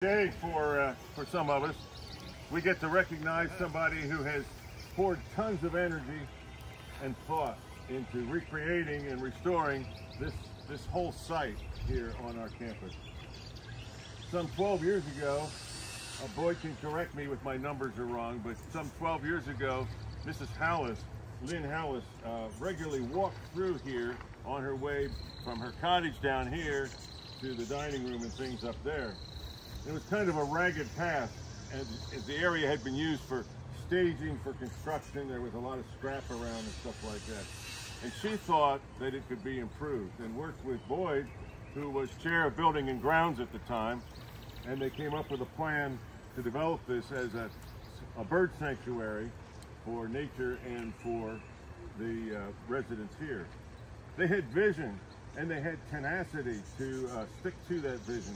Day for some of us. We get to recognize somebody who has poured tons of energy and thought into recreating and restoring this whole site here on our campus. Some 12 years ago, Boyd can correct me if my numbers are wrong, but some 12 years ago, Mrs. Hallas, Lynn Hallas, regularly walked through here on her way from her cottage down here to the dining room and things up there. It was kind of a ragged path, and as the area had been used for staging for construction, there was a lot of scrap around and stuff like that. And she thought that it could be improved and worked with Boyd, who was chair of building and grounds at the time, and they came up with a plan to develop this as a bird sanctuary for nature and for the residents here. They had vision and they had tenacity to stick to that vision.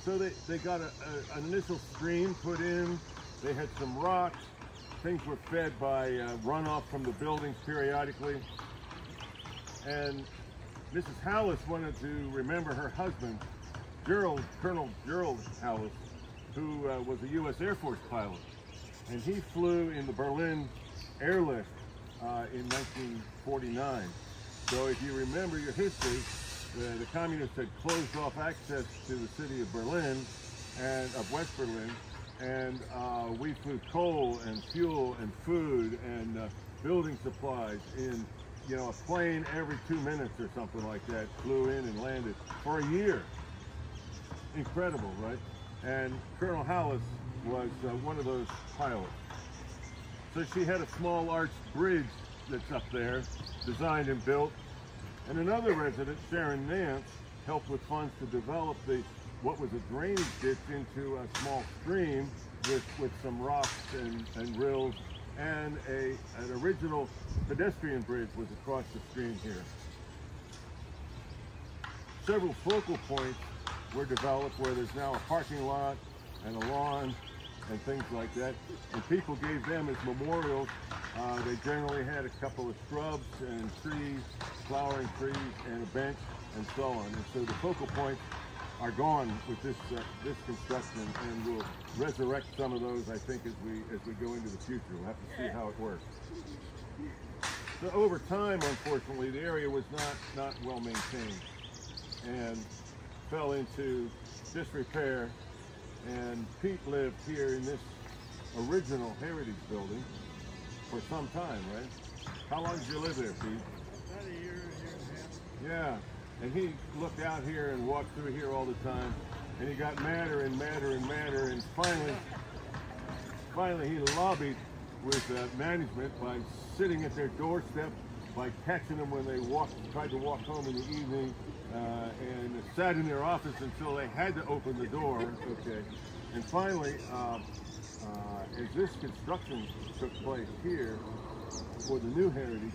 So they got an initial stream put in, they had some rocks, things were fed by runoff from the buildings periodically. And Mrs. Hallas wanted to remember her husband, Colonel Gerald Hallas, who was a U.S. Air Force pilot. And he flew in the Berlin airlift in 1949. So if you remember your history, the communists had closed off access to the city of Berlin and of West Berlin, and we flew coal and fuel and food and building supplies in, a plane every 2 minutes or something like that flew in and landed for a year. Incredible, right? And Colonel Hallas was one of those pilots. So she had a small arched bridge that's up there, designed and built. And another resident, Sharon Nance, helped with funds to develop what was a drainage ditch into a small stream with some rocks and rills, and an original pedestrian bridge was across the stream here. Several focal points were developed where there's now a parking lot and a lawn and things like that, and people gave them as memorials. They generally had a couple of shrubs and trees, flowering trees, and a bench, and so on. And so the focal points are gone with this construction, and we'll resurrect some of those, I think, as we go into the future. We'll have to see how it works. So over time, unfortunately, the area was not well maintained and fell into disrepair. And Pete lived here in this original heritage building for some time, right? How long did you live there, Pete? About a year and a half. Yeah, and he looked out here and walked through here all the time, and he got madder and madder and madder, and finally he lobbied with management by sitting at their doorstep, by catching them when they tried to walk home in the evening, and sat in their office until they had to open the door. Okay, and finally, as this construction took place here for the new heritage,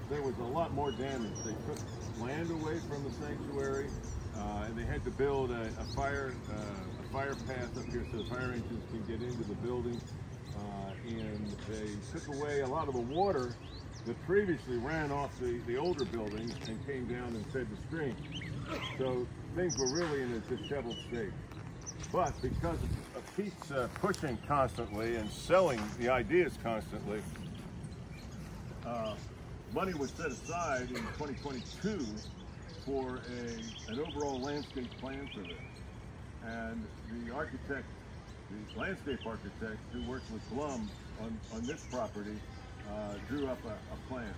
there was a lot more damage. They took land away from the sanctuary, and they had to build a fire path up here so the fire engines can get into the building, and they took away a lot of the water that previously ran off the older buildings and came down and fed the stream. So things were really in a disheveled state. But because of Pete's pushing constantly and selling the ideas constantly, money was set aside in 2022 for an overall landscape plan for this. And the landscape architect who worked with Blum on this property drew up a plan.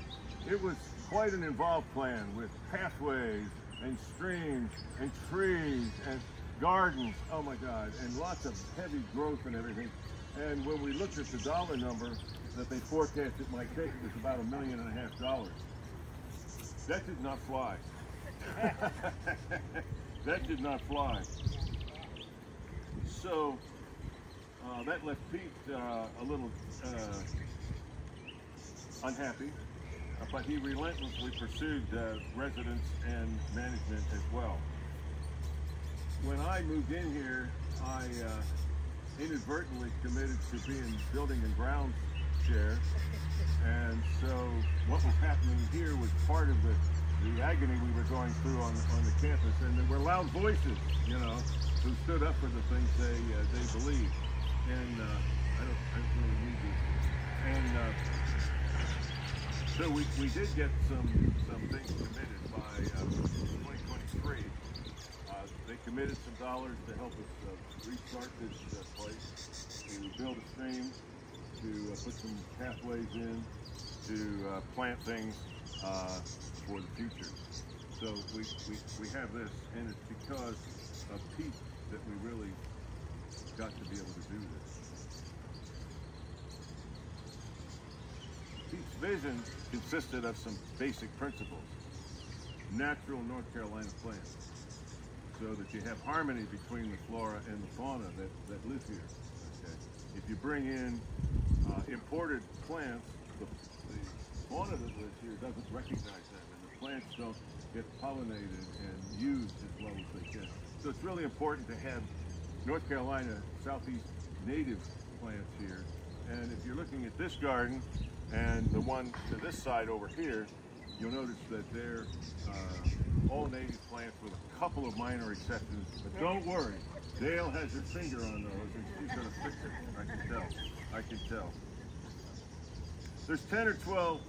It was quite an involved plan with pathways and streams and trees and gardens, oh my God, and lots of heavy growth and everything. And when we looked at the dollar number that they forecast it might take, it was about $1.5 million. That did not fly. That did not fly. So that left Pete a little unhappy, but he relentlessly pursued residents and management as well. When I moved in here, I inadvertently committed to being building and grounds chair, and so what was happening here was part of the agony we were going through on the campus, and there were loud voices, who stood up for the things they believe. And I don't really need these. And so we did get some things committed by 2023. They committed some dollars to help us restart this place, to build a stream, to put some pathways in, to plant things for the future. So we have this, and it's because of Pete that we really got to be able to do this. Pete's vision consisted of some basic principles. Natural North Carolina plants, so that you have harmony between the flora and the fauna that live here. Okay? If you bring in imported plants, the fauna that lives here doesn't recognize them, and the plants don't get pollinated and used as well as they can. So it's really important to have North Carolina Southeast native plants here. And if you're looking at this garden and the one to this side over here, you'll notice that they're all native plants with a couple of minor exceptions. But don't worry, Dale has her finger on those and she's going to fix it. I can tell. I can tell. There's 10 or 12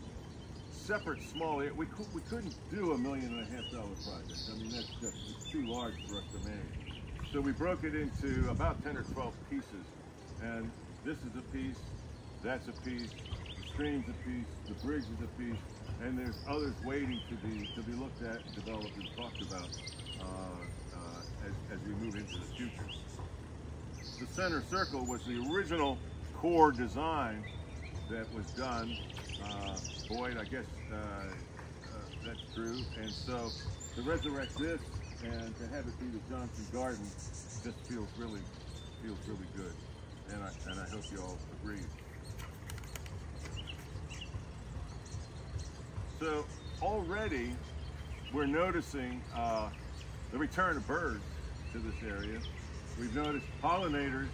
separate small areas. We couldn't do $1.5 million project. I mean, that's just it's too large for us to manage. So we broke it into about 10 or 12 pieces. And this is a piece, that's a piece, the stream's a piece, the bridge is a piece, and there's others waiting to be looked at, developed, and talked about as we move into the future. The center circle was the original core design that was done. Boyd, I guess that's true. And so to resurrect this and to have it be the Johnson Garden just feels really good. And I hope you all agree. So already we're noticing the return of birds to this area. We've noticed pollinators.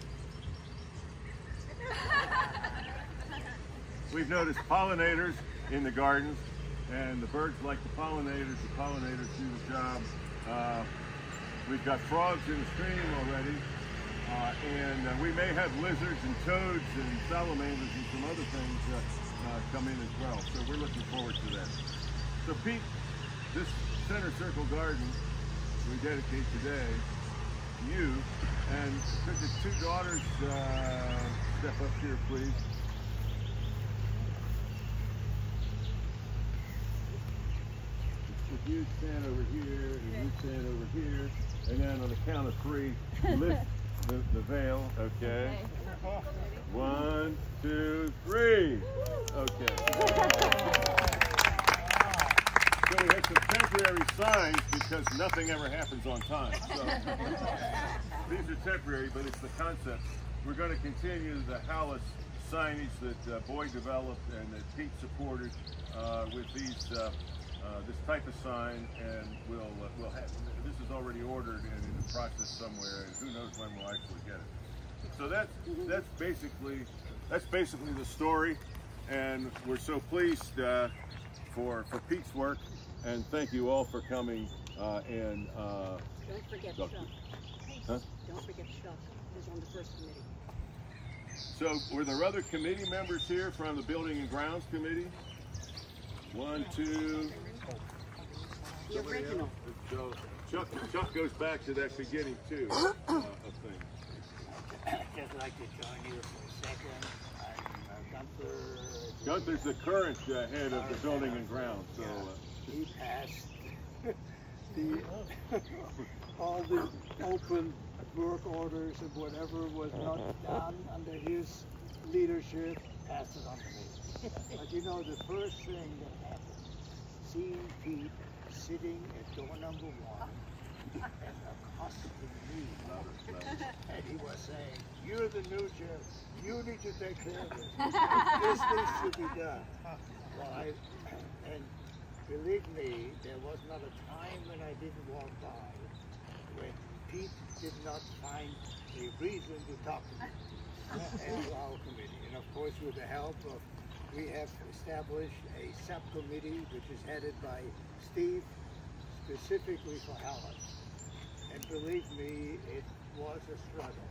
We've noticed pollinators in the gardens, and the birds like the pollinators do the job. We've got frogs in the stream already, and we may have lizards and toads and salamanders and some other things come in as well. So we're looking forward to that. So Pete, this center circle garden we dedicate today to you, and could the two daughters step up here, please? If you stand over here, and you stand over here, and then on the count of 3, lift the veil, okay? 1, 2, 3. Okay. So we have some temporary signs because nothing ever happens on time. So these are temporary, but it's the concept. We're going to continue the Hallas signage that Boyd developed and that Pete supported with these. This type of sign, and we'll have this is already ordered and in the process somewhere, and who knows when we'll actually get it. So that's basically the story, and we're so pleased for Pete's work, and thank you all for coming. And don't forget Chuck. Huh? Don't forget Chuck. Who's on the first committee. So were there other committee members here from the Building and Grounds Committee? 1, 2. The original. So Chuck goes back to that beginning too of things. I'd just like to join you for a second. I'm Gunther. Gunther's the current head of the Building and Grounds. So he passed all the open work orders and whatever was not done under his leadership, passed it on to me. But you know, the first thing that happened, seeing Pete sitting at door number 1 and accosting me, and he was saying, "You're the new chair. You need to take care of this. This needs to be done." Well, and believe me, there was not a time when I didn't walk by when Pete did not find a reason to talk to me and to our committee. And of course, with the help of, we have established a subcommittee which is headed by Steve, specifically for Hallas. And believe me, was a struggle.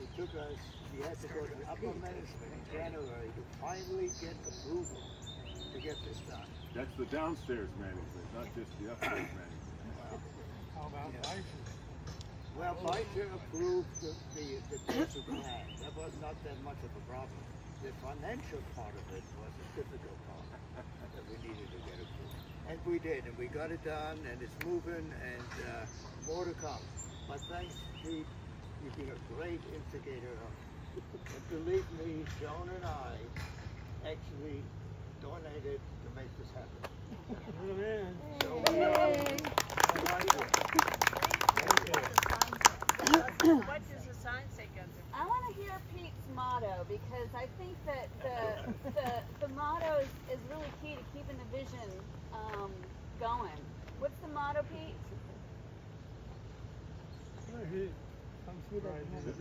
It took us, we had to go to upper management in January to finally get approval to get this done. That's the downstairs management, not just the upstairs management. How about Bison? Well, Bison approved the basic plan. That was not that much of a problem. The financial part of it was a difficult part that we needed to get approved. And we did, and we got it done, and it's moving, and more to come. But thanks, Pete, you've been a great instigator of it. And believe me, Joan and I actually donated to make this happen. Amen. So we like it. What does the sign say, Gunther? I want to hear Pete's motto because I think that the motto is really key to keeping the vision going. What's the motto, Pete?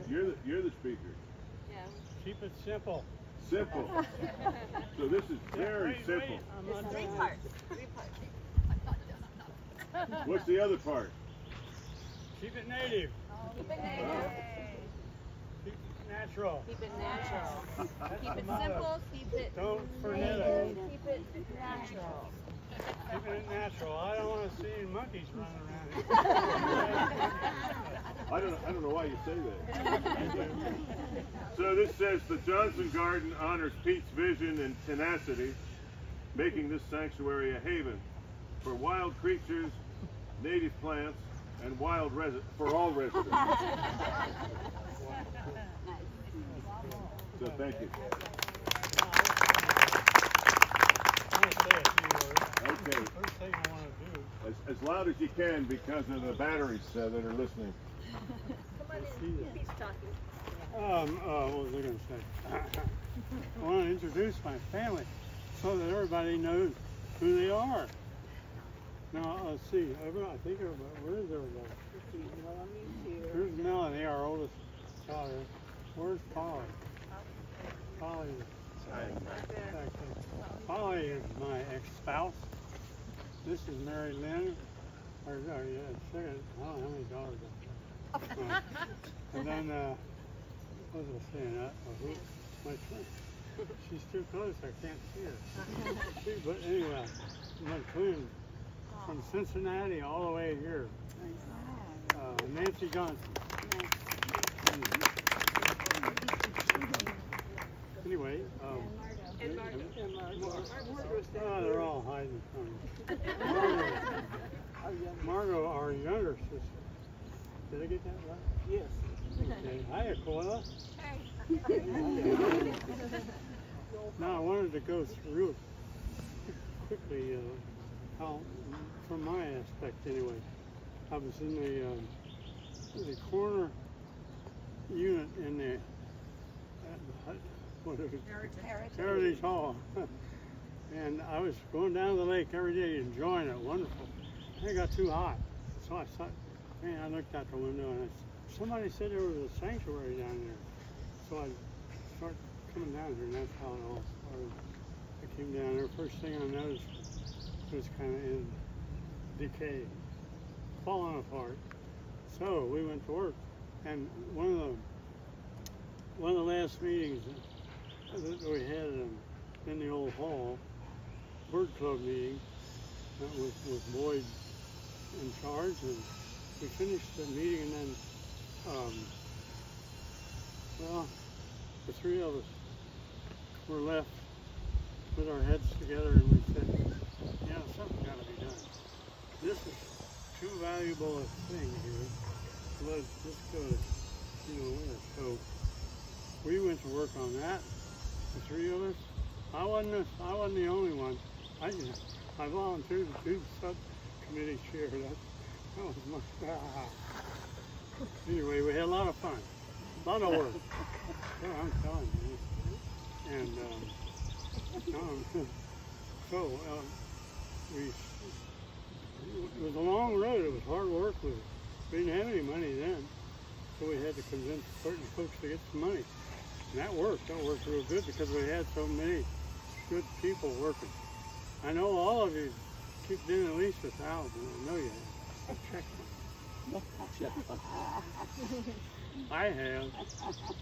You're the speaker. Yeah. Keep it simple. Simple. So this is very simple. There's three parts. Three parts. What's the other part? Keep it native. Keep it native. Keep it natural. Keep it natural. Keep it motto. simple. Keep it Don't forget native. it. Keep it natural. Keeping it natural. I don't want to see monkeys running around here. I don't know why you say that. So this says the Johnson Garden honors Pete's vision and tenacity, making this sanctuary a haven for wild creatures, native plants, and wild for all residents. So thank you. I want to say a few words. Okay. First thing I want to do. As loud as you can because of the batteries that are listening. Come on in. He's talking. What was I going to say? I want to introduce my family so that everybody knows who they are. Now, let's see. I think everybody, where is everybody? Here's Melanie, our oldest daughter. Where's Polly? Polly. Polly is my ex-spouse. This is Mary Lynn. Second, I don't know how many daughters I have. And then, what was I saying? My twin. She's too close, I can't see her. But anyway, my twin from Cincinnati all the way here. Nancy Johnson. Anyway, And Margot. they're all hiding from me. Margot, our younger sister. Did I get that right? Yes. Okay. Hi, Aquila. Hey. Now I wanted to go through real quickly how, from my aspect anyway, I was in the corner unit in the Heritage Hall, and I was going down to the lake every day enjoying it. Wonderful. It got too hot, so I thought, man, I looked out the window and somebody said there was a sanctuary down there, so I started coming down here, and that's how it all started. I came down there. First thing I noticed was kind of in decay, falling apart. So we went to work, and one of the last meetings that we had in the old hall, Bird Club meeting, with Boyd in charge, and we finished the meeting, and then, well, the three of us were left with our heads together, and we said, you know, something's got to be done. This is too valuable a thing here. Let's just go, with it. So we went to work on that, the three of us. I wasn't the only one. I volunteered to do the subcommittee chair. That was my. Anyway, we had a lot of fun, a lot of work. Well, I'm telling you. And it was a long road. It was hard work. We didn't have any money then, so we had to convince certain folks to get some money. And that worked. That worked real good because we had so many good people working. I know all of you keep doing at least 1,000. I know you have. Check them. I have.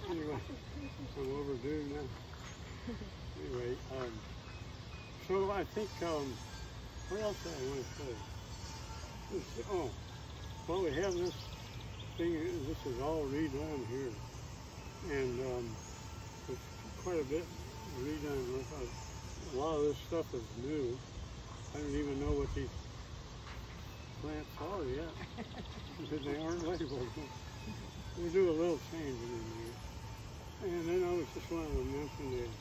Anyway, I'm overdue now. Anyway, so I think, what else do I want to say? Oh, well, we have this thing, this is all redone here. And it's quite a bit redone. A lot of this stuff is new. I don't even know what these plants are yet, because they aren't labeled. We'll do a little change in here. And then I was just wanting to mention that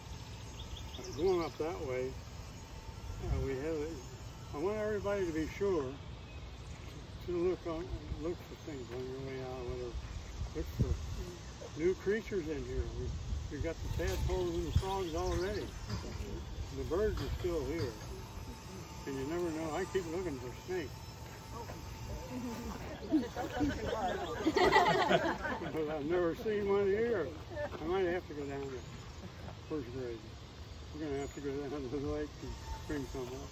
going up that way, we have it. I want everybody to be sure to look for things on your way out, whether look for new creatures in here. We've got the tadpoles and the frogs already. The birds are still here. And you never know, I keep looking for snakes. But I've never seen one here. I might have to go down to first grade. We're going to have to go down to the lake and bring some up.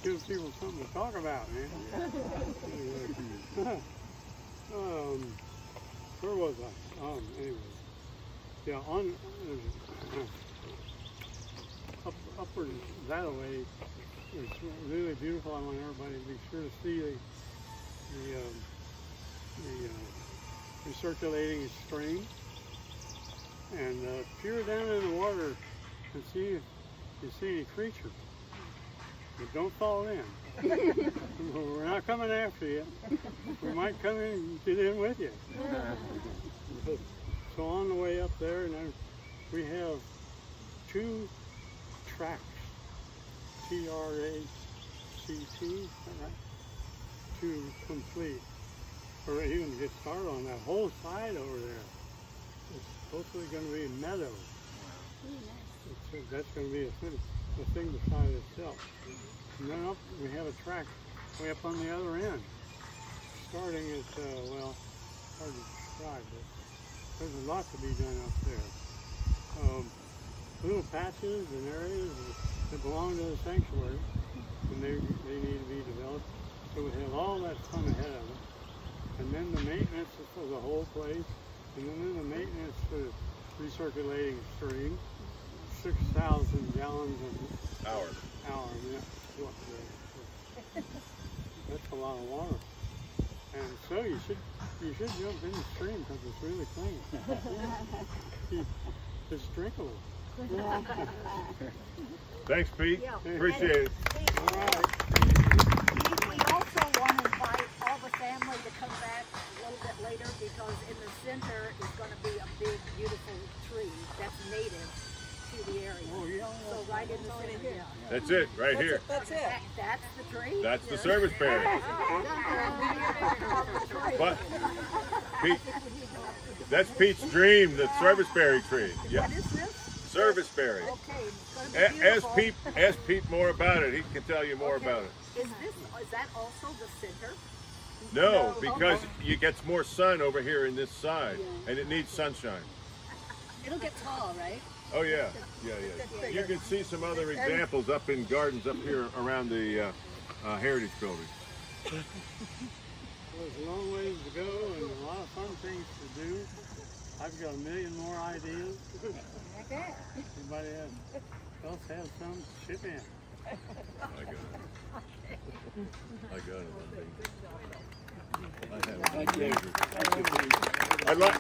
Give people something to talk about, man. Anyway. Where was I? Anyway. Yeah, upward that way, it's really beautiful. I want everybody to be sure to see the recirculating stream. And peer down in the water and see if you see any creature. But don't fall in. We're not coming after you. We might come in and get in with you. So on the way up there, and then we have 2 tracks, T-R-A-C-T, is that right? To complete, or even get started on that whole side over there. It's hopefully going to be a meadow. That's going to be a thing beside itself. And then up, we have a track way up on the other end, starting at, well, hard to describe, but there's a lot to be done up there. Little patches and areas that belong to the sanctuary, and they need to be developed. So we have all that fun ahead of us. And then the maintenance of the whole place, and then the maintenance for the recirculating stream, 6,000 gallons an hour. Yeah. That's a lot of water. And so you should jump in the stream because it's really clean. It's drinkable. Thanks, Pete. Yeah. Appreciate it. All right. We also want to invite all the family to come back a little bit later because in the center is going to be a big, beautiful tree that's native to the area. Oh, yeah. So right in the center here. That's it, right here. That's it. That's the tree? That's the service berry. But Pete, that's Pete's dream, the service berry tree. Yeah. What is this? Service berry. Okay, it's going to be beautiful. Ask Pete more about it. He can tell you more about it. Is that also the center? No, because it gets more sun over here in this side, and it needs sunshine. It'll get tall, right? Oh yeah, yeah. You can see some other examples up in gardens up here around the Heritage Building. Well, there's a long ways to go and a lot of fun things to do. I've got a million more ideas. Anybody else have some? Chip in. I got it. I have it. I'd like